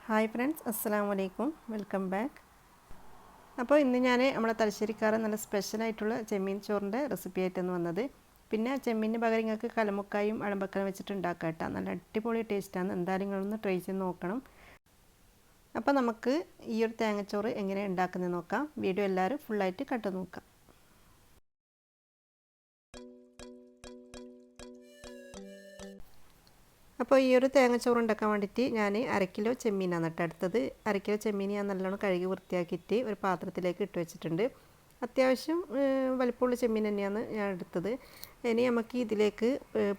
Hi friends, അസ്സലാമു അലൈക്കും. Welcome back. അപ്പോൾ ഇന്ന് ഞാൻ നമ്മളെ തലശ്ശേരിക്കാരൻ നല്ല സ്പെഷ്യലായിട്ടുള്ള ചെമ്മീൻ ചോറിൻ്റെ റെസിപ്പി ആയിട്ടാണ് വന്നത്. പിന്നെ ചെമ്മീന് പകരം നിങ്ങൾക്ക് കലമുക്കായും അഴമ്പക്കലും വെച്ചിട്ട് ഉണ്ടാക്കാം കേട്ടോ. നല്ല അടിപൊളി ടേസ്റ്റാണ്. എന്തായാലും നിങ്ങളൊന്ന് ട്രൈ ചെയ്ത് നോക്കണം. അപ്പോൾ നമുക്ക് ഈ ഒരു തേങ്ങച്ചോറ് എങ്ങനെ ഉണ്ടാക്കുന്നത് നോക്കാം. വീഡിയോ എല്ലാവരും ഫുള്ളായിട്ട് കണ്ടു നോക്കാം. അപ്പോൾ ഈ ഒരു തേങ്ങച്ചോറ് ഉണ്ടാക്കാൻ വേണ്ടിയിട്ട് ഞാൻ 1/2 കിലോ ചെമ്മീനാണ് എടുത്തത്. 1/2 കിലോ ചെമ്മീൻ ഞാൻ നല്ലോണം കഴുകി വൃത്തിയാക്കിയിട്ട് ഒരു പാത്രത്തിലേക്ക് ഇട്ട് വെച്ചിട്ടുണ്ട്. അത്യാവശ്യം വലിപ്പമുള്ള ചെമ്മീൻ തന്നെയാണ് ഞാൻ എടുത്തത്. ഇനി നമുക്ക് ഇതിലേക്ക്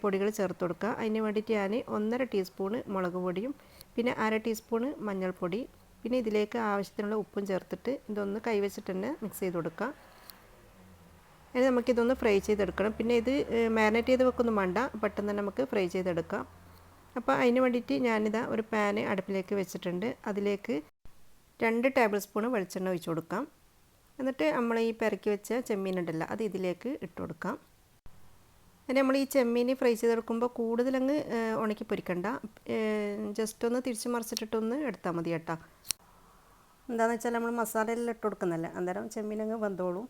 പൊടികൾ ചേർത്ത് കൊടുക്കാം. അതിന് വേണ്ടിയിട്ട് ഞാൻ 1.5 ടീസ്പൂണ് മുളക് പൊടിയും പിന്നെ 1/2 ടീസ്പൂണ് മഞ്ഞൾപ്പൊടി പിന്നെ ഇതിലേക്ക് ആവശ്യത്തിനുള്ള ഉപ്പും ചേർത്തിട്ട് ഇതൊന്ന് കൈവച്ചിട്ട് തന്നെ മിക്സ് ചെയ്ത് കൊടുക്കാം. ഇനി നമുക്കിതൊന്ന് ഫ്രൈ ചെയ്തെടുക്കണം. പിന്നെ ഇത് മാരിനേറ്റ് ചെയ്ത് വെക്കൊന്നും വേണ്ട, പെട്ടെന്ന് തന്നെ നമുക്ക് ഫ്രൈ ചെയ്തെടുക്കാം. അപ്പോൾ അതിന് വേണ്ടിയിട്ട് ഞാനിതാ ഒരു പാന് അടുപ്പിലേക്ക് വെച്ചിട്ടുണ്ട്. അതിലേക്ക് 2 ടേബിൾ സ്പൂൺ വെളിച്ചെണ്ണ ഒഴിച്ച് കൊടുക്കാം. എന്നിട്ട് നമ്മൾ ഈ പെരക്കി വെച്ച ചെമ്മീനുണ്ടല്ലോ അത് ഇതിലേക്ക് ഇട്ട് കൊടുക്കാം. പിന്നെ നമ്മൾ ഈ ചെമ്മീൻ ഫ്രൈ ചെയ്തെടുക്കുമ്പോൾ കൂടുതലങ്ങ് ഉണക്കി പൊരിക്കണ്ട, ജസ്റ്റ് ഒന്ന് തിരിച്ച് മറിച്ചിട്ടിട്ടൊന്ന് എടുത്താൽ മതി കേട്ടോ. എന്താണെന്ന് വെച്ചാൽ നമ്മൾ മസാലയെല്ലാം ഇട്ട് കൊടുക്കുന്നല്ലേ, അന്നേരം ചെമ്മീനങ്ങ് വെന്തോളും.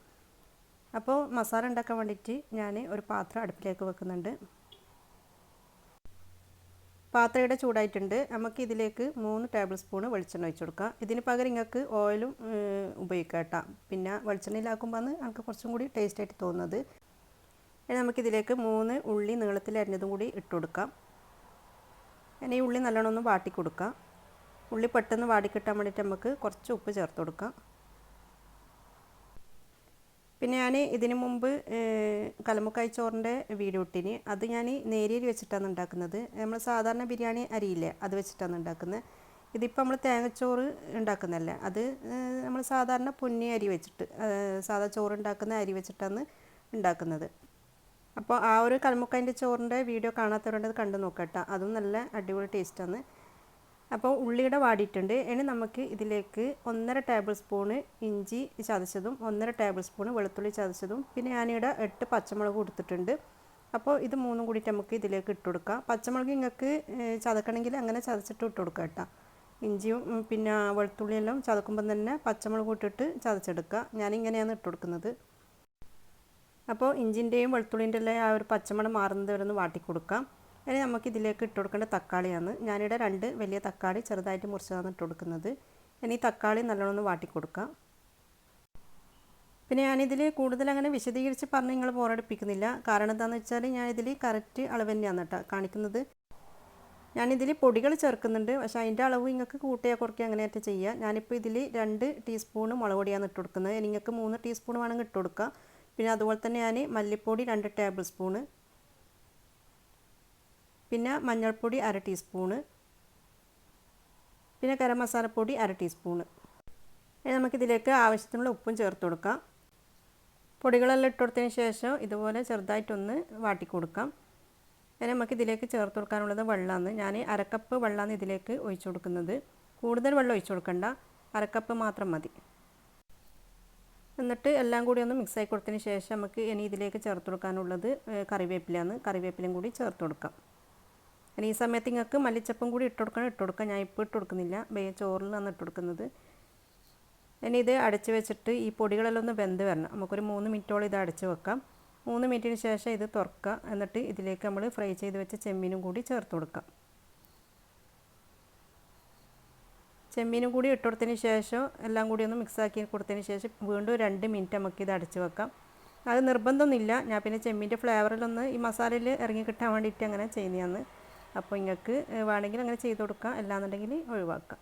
അപ്പോൾ മസാല ഉണ്ടാക്കാൻ വേണ്ടിയിട്ട് ഞാൻ ഒരു പാത്രം അടുപ്പിലേക്ക് വെക്കുന്നുണ്ട്. പാത്രയുടെ ചൂടായിട്ടുണ്ട്. നമുക്ക് ഇതിലേക്ക് 3 ടേബിൾ സ്പൂൺ വെളിച്ചെണ്ണ ഒഴിച്ച് കൊടുക്കാം. ഇതിന് പകരം നിങ്ങൾക്ക് ഓയിലും ഉപയോഗിക്കാം കേട്ടോ. പിന്നെ വെളിച്ചെണ്ണയിലാക്കുമ്പോൾ നമുക്ക് കുറച്ചും കൂടി ടേസ്റ്റ് ആയിട്ട് തോന്നുന്നത്. ഇനി നമുക്കിതിലേക്ക് 3 ഉള്ളി നീളത്തിൽ അരിഞ്ഞതും കൂടി ഇട്ട് കൊടുക്കാം. ഇനി ഈ ഉള്ളി നല്ലോണം ഒന്ന് വാട്ടി കൊടുക്കാം. ഉള്ളി പെട്ടെന്ന് വാടിക്കിട്ടാൻ വേണ്ടിയിട്ട് നമുക്ക് കുറച്ച് ഉപ്പ് ചേർത്ത് കൊടുക്കാം. പിന്നെ ഞാൻ ഇതിന് മുമ്പ് കലമുക്കായ് ചോറിൻ്റെ വീഡിയോ ഇട്ടിന്. അത് ഞാൻ നേരിയരി വെച്ചിട്ടാണ് ഉണ്ടാക്കുന്നത്. നമ്മൾ സാധാരണ ബിരിയാണി അരിയില്ലേ അത് വെച്ചിട്ടാണ് ഉണ്ടാക്കുന്നത്. ഇതിപ്പോൾ നമ്മൾ തേങ്ങച്ചോറ് ഉണ്ടാക്കുന്നതല്ലേ, അത് നമ്മൾ സാധാരണ പൊന്നി അരി വെച്ചിട്ട് സാധാ ചോറ് ഉണ്ടാക്കുന്ന അരി വെച്ചിട്ടാണ് ഉണ്ടാക്കുന്നത്. അപ്പോൾ ആ ഒരു കലമുക്കായൻ്റെ ചോറിൻ്റെ വീഡിയോ കാണാത്തവരുണ്ട്, അത് കണ്ടു നോക്കട്ടോ. അതും നല്ല അടിപൊളി ടേസ്റ്റാണ്. അപ്പോൾ ഉള്ളിയുടെ വാടിയിട്ടുണ്ട്. ഇനി നമുക്ക് ഇതിലേക്ക് 1.5 ടേബിൾ സ്പൂണ് ഇഞ്ചി ചതച്ചതും 1.5 ടേബിൾ സ്പൂണ് വെളുത്തുള്ളി ചതച്ചതും പിന്നെ ഞാനിവിടെ 8 പച്ചമുളക് കൊടുത്തിട്ടുണ്ട്. അപ്പോൾ ഇത് മൂന്നും കൂടിയിട്ട് നമുക്ക് ഇതിലേക്ക് ഇട്ട് കൊടുക്കാം. പച്ചമുളക് നിങ്ങൾക്ക് ചതക്കണമെങ്കിൽ അങ്ങനെ ചതച്ചിട്ട് ഇട്ട് കൊടുക്കുക കേട്ടോ. ഇഞ്ചിയും പിന്നെ വെളുത്തുള്ളിയെല്ലാം ചതക്കുമ്പം തന്നെ പച്ചമുളക് ഇട്ടിട്ട് ചതച്ചെടുക്കുക. ഞാനിങ്ങനെയാണ് ഇട്ട് കൊടുക്കുന്നത്. അപ്പോൾ ഇഞ്ചിൻ്റെയും വെളുത്തുള്ളിൻ്റെ എല്ലാം ആ ഒരു പച്ചമണം മാറുന്നത് വരെ ഒന്ന് വാട്ടി കൊടുക്കാം. ഇനി നമുക്ക് ഇതിലേക്ക് ഇട്ട് കൊടുക്കേണ്ട തക്കാളിയാണ്. ഞാനിവിടെ 2 വലിയ തക്കാളി ചെറുതായിട്ട് മുറിച്ചതാണ് ഇട്ട് കൊടുക്കുന്നത്. ഇനി തക്കാളി നല്ലോണം വാട്ടി കൊടുക്കാം. പിന്നെ ഞാനിതിൽ കൂടുതൽ അങ്ങനെ വിശദീകരിച്ച് പറഞ്ഞ് നിങ്ങൾ ബോറടിപ്പിക്കുന്നില്ല. കാരണം എന്താണെന്ന് വെച്ചാൽ ഞാനിതിൽ കറക്റ്റ് അളവ് തന്നെയാണ് കേട്ടോ കാണിക്കുന്നത്. ഞാനിതിൽ പൊടികൾ ചേർക്കുന്നുണ്ട്, പക്ഷേ അതിൻ്റെ അളവ് നിങ്ങൾക്ക് കൂട്ടിയാൽ കുറയ്ക്കുക അങ്ങനെയായിട്ട് ചെയ്യുക. ഞാനിപ്പോൾ ഇതിൽ 2 ടീസ്പൂണ് മുളക് പൊടിയാണ് ഇട്ട് കൊടുക്കുന്നത്. നിങ്ങൾക്ക് 3 ടീസ്പൂൺ വേണമെങ്കിൽ ഇട്ട് കൊടുക്കുക. പിന്നെ അതുപോലെ തന്നെ ഞാൻ മല്ലിപ്പൊടി 2 ടേബിൾ സ്പൂണ് പിന്നെ മഞ്ഞൾപ്പൊടി 1/2 ടീസ്പൂണ് പിന്നെ ഗരം മസാലപ്പൊടി 1/2 ടീസ്പൂണ്. ഇനി നമുക്കിതിലേക്ക് ആവശ്യത്തിനുള്ള ഉപ്പും ചേർത്ത് കൊടുക്കാം. പൊടികളെല്ലാം ഇട്ട് കൊടുത്തതിന് ശേഷം ഇതുപോലെ ചെറുതായിട്ടൊന്ന് വാട്ടി കൊടുക്കാം. ഇനി നമുക്കിതിലേക്ക് ചേർത്ത് കൊടുക്കാനുള്ളത് വെള്ളമാണ്. ഞാൻ 1/2 കപ്പ് വെള്ളമാണ് ഇതിലേക്ക് ഒഴിച്ചു കൊടുക്കുന്നത്. കൂടുതൽ വെള്ളം ഒഴിച്ചു കൊടുക്കണ്ട, 1/2 കപ്പ് മാത്രം മതി. എന്നിട്ട് എല്ലാം കൂടി ഒന്ന് മിക്സാക്കി കൊടുത്തതിന് ശേഷം നമുക്ക് ഇനി ഇതിലേക്ക് ചേർത്ത് കൊടുക്കാനുള്ളത് കറിവേപ്പിലയാണ്. കറിവേപ്പിലയും കൂടി ചേർത്ത് കൊടുക്കാം. ഇനി ഈ സമയത്ത് നിങ്ങൾക്ക് മല്ലിച്ചപ്പും കൂടി ഇട്ട് കൊടുക്കാം. ഞാൻ ഇപ്പോൾ ഇട്ട് കൊടുക്കുന്നില്ല, ചോറിലാണ് ഇട്ട് കൊടുക്കുന്നത്. ഇനി ഇത് അടച്ച് വെച്ചിട്ട് ഈ പൊടികളെല്ലാം ഒന്ന് വെന്ത് വരണം. നമുക്കൊരു 3 മിനിറ്റോളം ഇത് അടച്ച് വെക്കാം. 3 മിനിറ്റിന് ശേഷം ഇത് തുറക്കുക. എന്നിട്ട് ഇതിലേക്ക് നമ്മൾ ഫ്രൈ ചെയ്ത് വെച്ച ചെമ്മീനും കൂടി ചേർത്ത് കൊടുക്കാം. ചെമ്മീനും കൂടി ഇട്ട് കൊടുത്തതിന് ശേഷം എല്ലാം കൂടി ഒന്ന് മിക്സാക്കി കൊടുത്തതിന് ശേഷം വീണ്ടും 2 മിനിറ്റ് നമുക്ക് ഇത് അടച്ച് വെക്കാം. അത് നിർബന്ധമൊന്നുമില്ല, ഞാൻ പിന്നെ ചെമ്മീൻ്റെ ഫ്ലേവറിലൊന്ന് ഈ മസാലയിൽ ഇറങ്ങി കിട്ടാൻ വേണ്ടിയിട്ട് അങ്ങനെ ചെയ്യുന്നതാണ്. അപ്പോൾ നിങ്ങൾക്ക് വേണമെങ്കിൽ അങ്ങനെ ചെയ്ത് കൊടുക്കാം, അല്ലാന്നുണ്ടെങ്കിൽ ഒഴിവാക്കാം.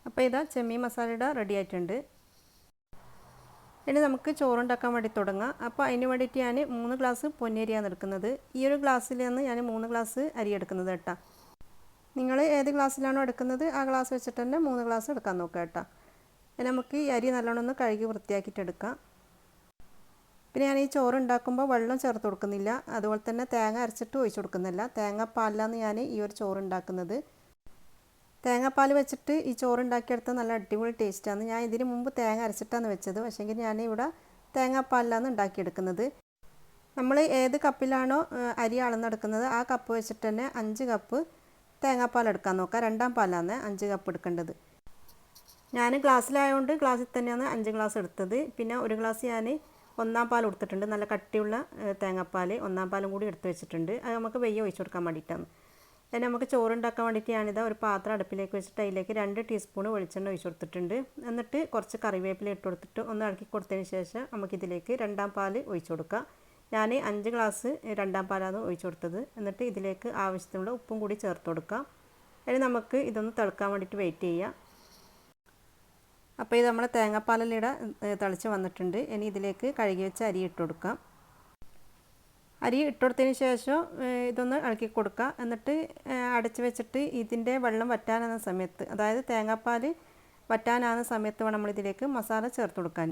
അപ്പോൾ ഇതാ ചെമ്മീൻ മസാലയുടെ റെഡി ആയിട്ടുണ്ട്. ഇനി നമുക്ക് ചോറുണ്ടാക്കാൻ വേണ്ടി തുടങ്ങാം. അപ്പോൾ അതിന് വേണ്ടിയിട്ട് ഞാൻ 3 ഗ്ലാസ് പൊന്നിയരിയാണ് എടുക്കുന്നത്. ഈ ഒരു ഗ്ലാസ്സിലാണ് ഞാൻ 3 ഗ്ലാസ് അരി എടുക്കുന്നത് കേട്ടോ. നിങ്ങൾ ഏത് ഗ്ലാസ്സിലാണോ എടുക്കുന്നത് ആ ഗ്ലാസ് വെച്ചിട്ട് തന്നെ 3 ഗ്ലാസ് എടുക്കാൻ നോക്കുക കേട്ടോ. ഇനി നമുക്ക് ഈ അരി നല്ലോണം ഒന്ന് കഴുകി വൃത്തിയാക്കിയിട്ട് എടുക്കാം. പിന്നെ ഞാൻ ഈ ചോറ് ഉണ്ടാക്കുമ്പോൾ വെള്ളം ചേർത്ത് കൊടുക്കുന്നില്ല, അതുപോലെ തന്നെ തേങ്ങ അരച്ചിട്ട് ഒഴിച്ച് കൊടുക്കുന്നില്ല. തേങ്ങാപ്പാലിലാണ് ഞാൻ ഈ ഒരു ചോറ് ഉണ്ടാക്കുന്നത്. തേങ്ങാപ്പാൽ വെച്ചിട്ട് ഈ ചോറ് ഉണ്ടാക്കിയെടുത്താൽ നല്ല അടിപൊളി ടേസ്റ്റാണ്. ഞാൻ ഇതിന് മുമ്പ് തേങ്ങ അരച്ചിട്ടാണ് വെച്ചത്, പക്ഷേങ്കിൽ ഞാൻ ഇവിടെ തേങ്ങാപ്പാലിലാണ് ഉണ്ടാക്കിയെടുക്കുന്നത്. നമ്മൾ ഏത് കപ്പിലാണോ അരി അളന്നെടുക്കുന്നത് ആ കപ്പ് വെച്ചിട്ട് തന്നെ 5 കപ്പ് തേങ്ങാപ്പാൽ എടുക്കാൻ നോക്കുക. രണ്ടാം പാലാണ് 5 കപ്പ് എടുക്കേണ്ടത്. ഞാൻ ഗ്ലാസ്സിലായതുകൊണ്ട് ഗ്ലാസ്സിൽ തന്നെയാണ് 5 ഗ്ലാസ് എടുത്തത്. പിന്നെ ഒരു ഗ്ലാസ് ഞാൻ ഒന്നാം പാൽ കൊടുത്തിട്ടുണ്ട്. നല്ല കട്ടിയുള്ള തേങ്ങാപ്പാൽ ഒന്നാം പാലും കൂടി എടുത്ത് വെച്ചിട്ടുണ്ട്. അത് നമുക്ക് വെയ്യ ഒഴിച്ച് കൊടുക്കാൻ വേണ്ടിയിട്ടാണ്. പിന്നെ നമുക്ക് ചോറുണ്ടാക്കാൻ വേണ്ടിയിട്ട് ഞാനിതാ ഒരു പാത്രം അടുപ്പിലേക്ക് വെച്ചിട്ട് അതിലേക്ക് 2 ടീസ്പൂൺ വെളിച്ചെണ്ണ ഒഴിച്ച് കൊടുത്തിട്ടുണ്ട്. എന്നിട്ട് കുറച്ച് കറിവേപ്പില ഇട്ട് കൊടുത്തിട്ട് ഒന്ന് ഇളക്കി കൊടുത്തതിന് ശേഷം നമുക്കിതിലേക്ക് രണ്ടാം പാൽ ഒഴിച്ച് കൊടുക്കാം. ഞാൻ 5 ഗ്ലാസ് രണ്ടാം പാലാണ് ഒഴിച്ച് കൊടുത്തത്. എന്നിട്ട് ഇതിലേക്ക് ആവശ്യത്തിനുള്ള ഉപ്പും കൂടി ചേർത്ത് കൊടുക്കാം. ഇനി നമുക്ക് ഇതൊന്ന് തിളക്കാൻ വേണ്ടിയിട്ട് വെയിറ്റ് ചെയ്യാം. അപ്പോൾ ഇത് നമ്മൾ തേങ്ങാപ്പാലെല്ലാം തിളച്ച് വന്നിട്ടുണ്ട്. ഇനി ഇതിലേക്ക് കഴുകി വെച്ച അരി ഇട്ട് കൊടുക്കാം. അരി ഇട്ട് കൊടുത്തതിന് ശേഷം ഇതൊന്ന് ഇളക്കി കൊടുക്കുക. എന്നിട്ട് അടച്ച് വെച്ചിട്ട് ഇതിൻ്റെ വെള്ളം വറ്റാനാകുന്ന സമയത്ത്, അതായത് തേങ്ങാപ്പാൽ വറ്റാനാകുന്ന സമയത്ത് വേണം നമ്മളിതിലേക്ക് മസാല ചേർത്ത് കൊടുക്കാൻ.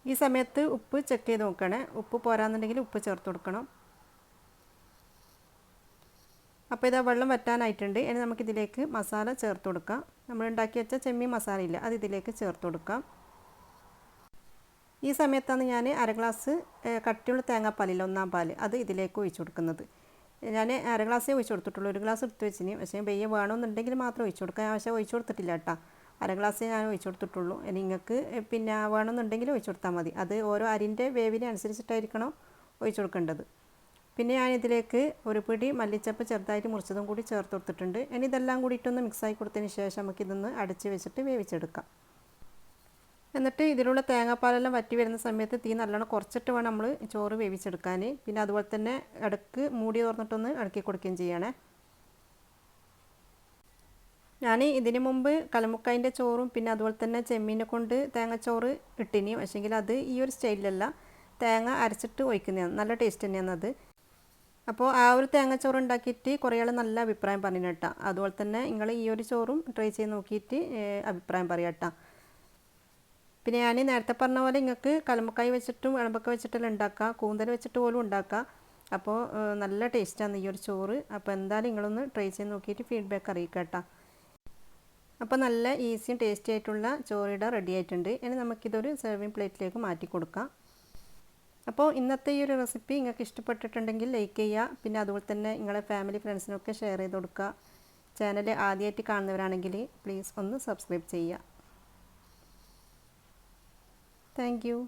ഈ സമയത്ത് ഉപ്പ് ചെക്ക് ചെയ്ത് നോക്കണേ. ഉപ്പ് പോരാന്നുണ്ടെങ്കിൽ ഉപ്പ് ചേർത്ത് കൊടുക്കണം. അപ്പോൾ ഇതാ വെള്ളം വറ്റാനായിട്ടുണ്ട്. ഇനി നമുക്കിതിലേക്ക് മസാല ചേർത്ത് കൊടുക്കാം. നമ്മൾ ഉണ്ടാക്കി വെച്ച ചെമ്മീൻ മസാല ഇല്ല, അത് ഇതിലേക്ക് ചേർത്ത് കൊടുക്കാം. ഈ സമയത്താണ് ഞാൻ 1/2 ഗ്ലാസ് കട്ടിയുള്ള തേങ്ങാപ്പാലില്ല, ഒന്നാം പാൽ, അത് ഇതിലേക്ക് ഒഴിച്ച് കൊടുക്കുന്നത്. ഞാൻ 1/2 ഗ്ലാസ്സേ ഒഴിച്ച് കൊടുത്തിട്ടുള്ളൂ. 1 ഗ്ലാസ് എടുത്ത് വെച്ചിന്. പക്ഷേ വെയ്യ വേണമെന്നുണ്ടെങ്കിൽ മാത്രം ഒഴിച്ച് കൊടുക്കാം. പക്ഷേ ഒഴിച്ച് കൊടുത്തിട്ടില്ല കേട്ടോ. 1/2 ഗ്ലാസ്സേ ഞാൻ ഒഴിച്ച് കൊടുത്തിട്ടുള്ളൂ. നിങ്ങൾക്ക് പിന്നെ വേണമെന്നുണ്ടെങ്കിൽ ഒഴിച്ച് കൊടുത്താൽ മതി. അത് ഓരോ അരിൻ്റെ വേവിനെ അനുസരിച്ചിട്ടായിരിക്കണം ഒഴിച്ച് കൊടുക്കേണ്ടത്. പിന്നെ ഞാനിതിലേക്ക് ഒരു പിടി മല്ലിച്ചപ്പ് ചെറുതായിട്ട് മുറിച്ചതും കൂടി ചേർത്ത് കൊടുത്തിട്ടുണ്ട്. ഇനി ഇതെല്ലാം കൂടിയിട്ടൊന്ന് മിക്സായി കൊടുത്തതിന് ശേഷം നമുക്കിതൊന്ന് അടച്ച് വെച്ചിട്ട് വേവിച്ചെടുക്കാം. എന്നിട്ട് ഇതിലുള്ള തേങ്ങാപ്പാലെല്ലാം വറ്റി വരുന്ന സമയത്ത് തീ നല്ലോണം കുറച്ചിട്ട് വേണം നമ്മൾ ചോറ് വേവിച്ചെടുക്കാൻ. പിന്നെ അതുപോലെ തന്നെ ഇടയ്ക്ക് മൂടി തുറന്നിട്ടൊന്ന് ഇളക്കി കൊടുക്കുകയും ചെയ്യണേ. ഞാൻ ഇതിന് മുമ്പ് കലമുക്കായിൻ്റെ ചോറും പിന്നെ അതുപോലെ തന്നെ ചെമ്മീനെ കൊണ്ട് തേങ്ങാച്ചോറ് ഇട്ടിനി. പക്ഷേങ്കിൽ അത് ഈ ഒരു സ്റ്റൈലിലല്ല, തേങ്ങ അരച്ചിട്ട് ഒഴിക്കുന്നതാണ്. നല്ല ടേസ്റ്റ് തന്നെയാണ് അത്. അപ്പോൾ ആ ഒരു തേങ്ങാച്ചോറ് ഉണ്ടാക്കിയിട്ട് കുറേ ആൾ നല്ല അഭിപ്രായം പറഞ്ഞു കേട്ടോ. അതുപോലെ തന്നെ നിങ്ങൾ ഈ ഒരു ചോറും ട്രൈ ചെയ്ത് നോക്കിയിട്ട് അഭിപ്രായം പറയാം കേട്ടോ. പിന്നെ ഞാൻ നേരത്തെ പറഞ്ഞ പോലെ നിങ്ങൾക്ക് കലമുക്കായി വെച്ചിട്ടും വിളമ്പൊക്കെ വെച്ചിട്ടെല്ലാം ഉണ്ടാക്കാം, കൂന്തൽ വെച്ചിട്ട് പോലും ഉണ്ടാക്കാം. അപ്പോൾ നല്ല ടേസ്റ്റാണ് ഈ ഒരു ചോറ്. അപ്പോൾ എന്തായാലും നിങ്ങളൊന്ന് ട്രൈ ചെയ്ത് നോക്കിയിട്ട് ഫീഡ്ബാക്ക് അറിയിക്കാം കേട്ടോ. അപ്പോൾ നല്ല ഈസിയും ടേസ്റ്റി ആയിട്ടുള്ള ചോറിട റെഡി ആയിട്ടുണ്ട്. ഇനി നമുക്കിതൊരു സെർവിങ് പ്ലേറ്റിലേക്ക് മാറ്റി കൊടുക്കാം. അപ്പോൾ ഇന്നത്തെ ഈ ഒരു റെസിപ്പി നിങ്ങൾക്ക് ഇഷ്ടപ്പെട്ടിട്ടുണ്ടെങ്കിൽ ലൈക്ക് ചെയ്യുക. പിന്നെ അതുപോലെ തന്നെ നിങ്ങളെ ഫാമിലി ഫ്രണ്ട്സിനൊക്കെ ഷെയർ ചെയ്ത് കൊടുക്കുക. ചാനൽ ആദ്യമായിട്ട് കാണുന്നവരാണെങ്കിൽ പ്ലീസ് ഒന്ന് സബ്സ്ക്രൈബ് ചെയ്യുക. Thank you.